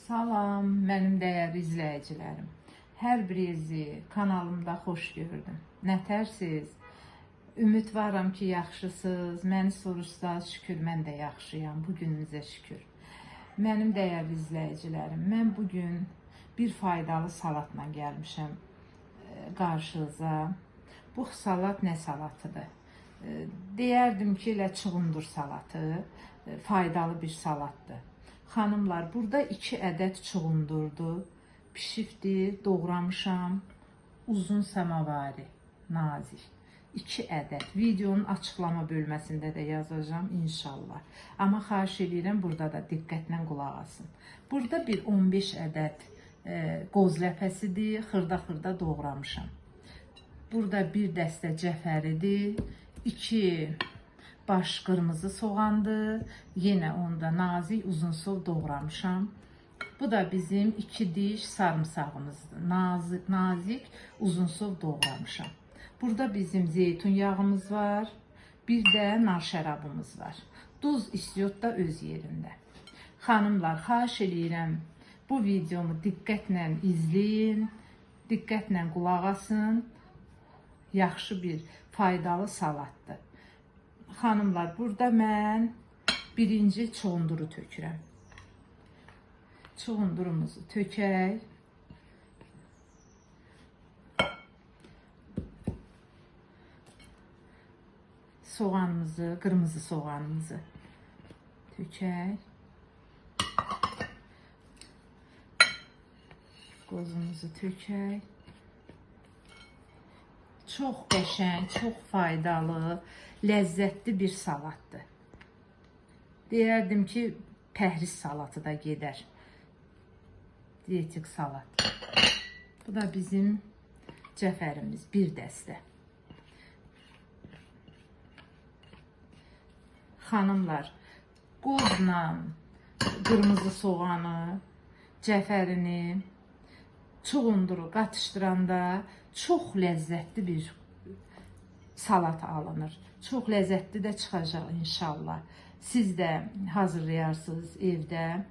Salam, mənim dəyərli izləyicilərim. Hər birinizi kanalımda xoş gördüm. Nətərsiz? Ümidvaram ki, yaxşısınız. Məni soruşsaz, şükür, mən də yaxşıyam. Bugününüzə şükür. Mənim dəyərli izləyicilərim, mən bugün bir faydalı salatla gəlmişəm qarşınıza. Bu salat nə salatıdır? Deyərdim ki, elə çuğundur salatı, faydalı bir salatdır. Xanımlar, burada 2 ədəd çuğundurdu, pişifdir, doğramışam, uzun samavari, nazik. 2 ədəd. Videonun açıqlama bölməsində də yazacağım inşallah. Amma xahiş edirəm, burada da diqqətlə qulaq asın. Burada bir 15 ədəd qoz ləpəsidir, xırda-xırda doğramışam. Burada bir dəstə cəfəridir, 2 baş qırmızı soğandır, yenə onda nazik uzunsov doğramışam. Bu da bizim 2 diş sarımsağımızdır, nazik uzunsov doğramışam. Burada bizim zeytun yağımız var, bir də nar şərabımız var. Duz istiot da öz yerində. Xanımlar, xahiş edirəm, bu videomu diqqətlə izləyin, diqqətlə qulaq asın. Yaxşı bir faydalı salatdır. Xanımlar, burada mən birinci çuğunduru tökürəm. Çuğundurumuzu tökək. Soğanımızı, qırmızı soğanımızı tökək. Qozumuzu tökək. Çox qəşəng, çox faydalı, ləzzətli bir salatdır. Deyərdim ki, pəhriz salatı da gedər. Dietik salat. Bu da bizim cəfərimiz, bir dəstə. Xanımlar, qozla qırmızı soğanı, cəfərini, çuğunduru qatışdıranda çox ləzzətli bir salat alınır. Çox ləzzətli də çıxacaq inşallah. Siz də hazırlayarsınız evdə.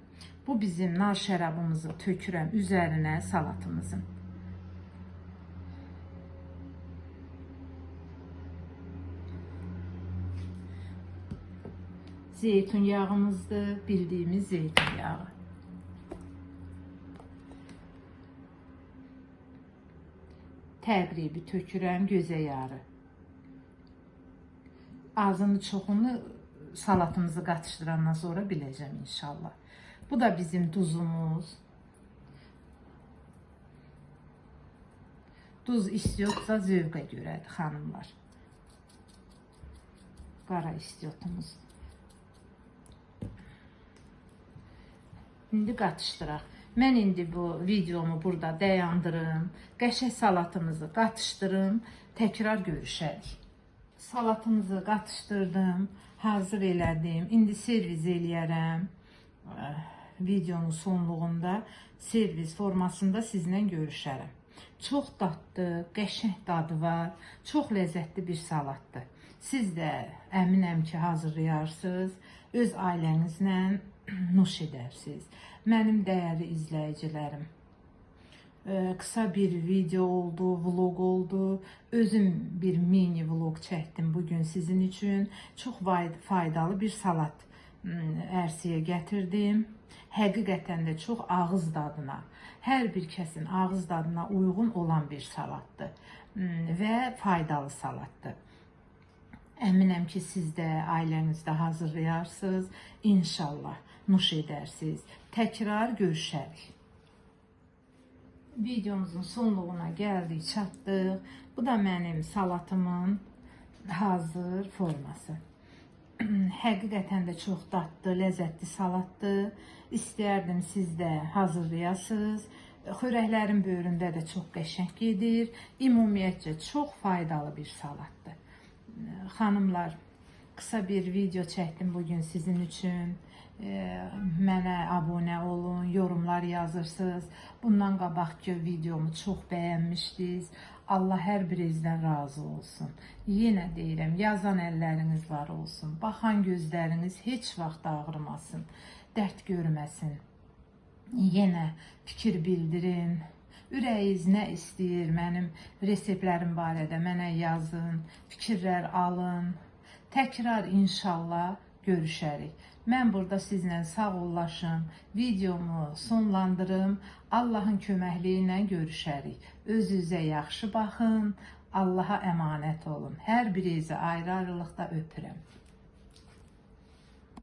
Bu bizim nar şərabımızı tökürəm üzərinə salatımızın. Zeytun yağımızdır, bildiyimiz zeytun yağı. Təqribi tökürəm gözə yarı. Azını çoxunu salatımızı qatışdırandan sonra biləcəm inşallah. Bu da bizim duzumuz. Duz istiyorsa zövqə görədir xanımlar. Qara istiyotumuz. İndi qatışdıraq. Mən indi bu videomu burada dayandırım. Qəşəng salatımızı qatışdırım. Təkrar görüşərik. Salatımızı qatışdırdım. Hazır elədim. İndi servis eləyərəm. Videonun sonluğunda servis formasında sizinlə görüşərəm. Çox dadlı, qəşəng dadı var. Çox ləzzətli bir salatdır. Siz də əminəm ki, hazırlayarsınız. Öz ailənizlə nuş edərsiniz. Mənim dəyərli izləyicilərim, qısa bir video oldu, vlog oldu. Özüm bir mini vlog çəkdim bugün sizin üçün. Çox faydalı bir salat ərsiyə gətirdim. Həqiqətən də çox ağız dadına, hər bir kəsin ağız dadına uyğun olan bir salatdır və faydalı salatdır. Əminəm ki, siz də ailənizdə hazırlayarsınız. İnşallah nuş edərsiniz. Təkrar görüşərik. Videomuzun sonluğuna gəldik, çatdıq. Bu da mənim salatımın hazır forması. Həqiqətən də çox dadlı, ləzzətli salatdır. İstəyərdim siz də hazırlayasınız. Xörəklərin böyründə də çox qəşəng gedir. Ümumiyyətcə çox faydalı bir salatdır. Xanımlar, qısa bir video çəkdim bugün sizin üçün. Mənə abunə olun, yorumlar yazırsınız. Bundan qabaqki videomu çox bəyənmişdiniz. Allah hər birinizdən razı olsun. Yenə deyirəm, yazan əlləriniz var olsun. Baxan gözləriniz heç vaxt ağrımasın, dərd görməsin. yenə fikir bildirin. Ürəyiniz nə istəyir mənim reseptlərim barədə mənə yazın, fikirlər alın. Təkrar inşallah görüşərik. Mən burada sizlə sağollaşım, videomu sonlandırım. Allahın köməkliyi ilə görüşərik. Özünüzə yaxşı baxın, Allaha əmanət olun. Hər birinizi ayrı-ayrılıqda öpürəm.